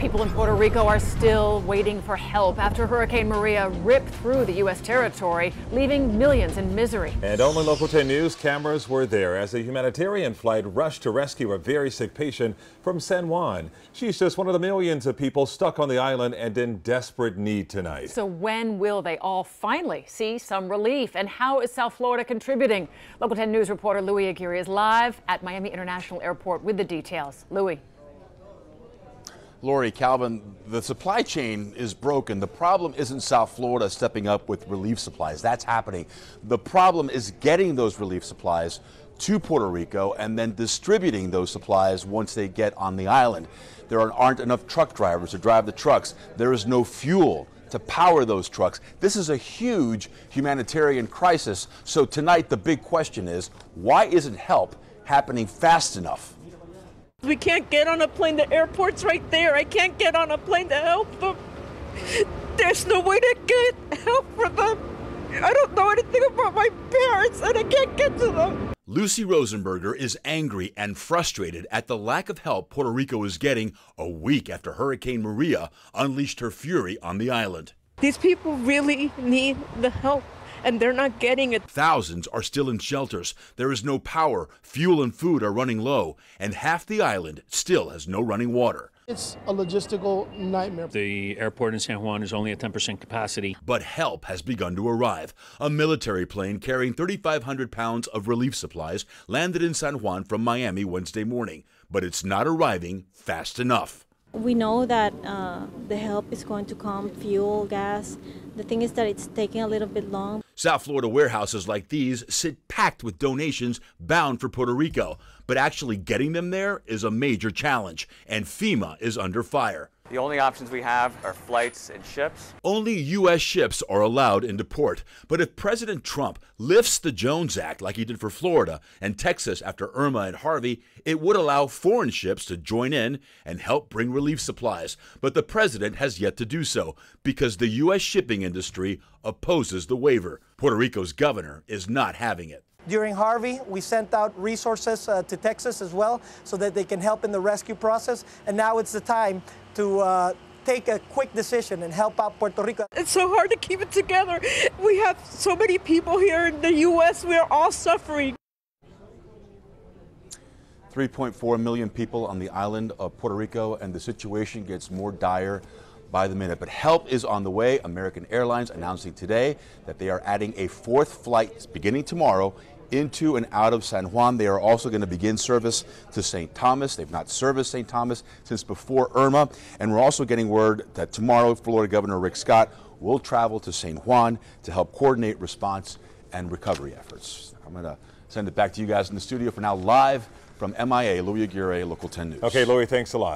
People in Puerto Rico are still waiting for help after Hurricane Maria ripped through the U.S. territory, leaving millions in misery. And only Local 10 News cameras were there as a humanitarian flight rushed to rescue a very sick patient from San Juan. She's just one of the millions of people stuck on the island and in desperate need tonight. So when will they all finally see some relief? And how is South Florida contributing? Local 10 News reporter Louis Aguirre is live at Miami International Airport with the details. Louis. Lori, Calvin, the supply chain is broken. The problem isn't South Florida stepping up with relief supplies. That's happening. The problem is getting those relief supplies to Puerto Rico and then distributing those supplies once they get on the island. There aren't enough truck drivers to drive the trucks. There is no fuel to power those trucks. This is a huge humanitarian crisis. So tonight, the big question is, why isn't help happening fast enough? We can't get on a plane. The airport's right there. I can't get on a plane to help them. There's no way to get help for them. I don't know anything about my parents, and I can't get to them. Lucy Rosenberger is angry and frustrated at the lack of help Puerto Rico is getting a week after Hurricane Maria unleashed her fury on the island. These people really need the help, and they're not getting it. Thousands are still in shelters. There is no power, fuel and food are running low, and half the island still has no running water. It's a logistical nightmare. The airport in San Juan is only at 10% capacity. But help has begun to arrive. A military plane carrying 3,500 pounds of relief supplies landed in San Juan from Miami Wednesday morning, but it's not arriving fast enough. We know that the help is going to come, fuel, gas. The thing is that it's taking a little bit long. South Florida warehouses like these sit packed with donations bound for Puerto Rico, but actually getting them there is a major challenge, and FEMA is under fire. The only options we have are flights and ships. Only U.S. ships are allowed into port. But if President Trump lifts the Jones Act like he did for Florida and Texas after Irma and Harvey, it would allow foreign ships to join in and help bring relief supplies. But the president has yet to do so because the U.S. shipping industry opposes the waiver. Puerto Rico's governor is not having it. During Harvey, we sent out resources to Texas as well so that they can help in the rescue process. And now it's the time to take a quick decision and help out Puerto Rico. It's so hard to keep it together. We have so many people here in the U.S. We are all suffering. 3.4 million people on the island of Puerto Rico, and the situation gets more dire by the minute. But help is on the way. American Airlines announcing today that they are adding a fourth flight beginning tomorrow into and out of San Juan. They are also going to begin service to St. Thomas. They've not serviced St. Thomas since before Irma. And we're also getting word that tomorrow Florida Governor Rick Scott will travel to St. Juan to help coordinate response and recovery efforts. I'm going to send it back to you guys in the studio for now. Live from MIA, Louis Aguirre, Local 10 News. Okay, Louis, thanks a lot.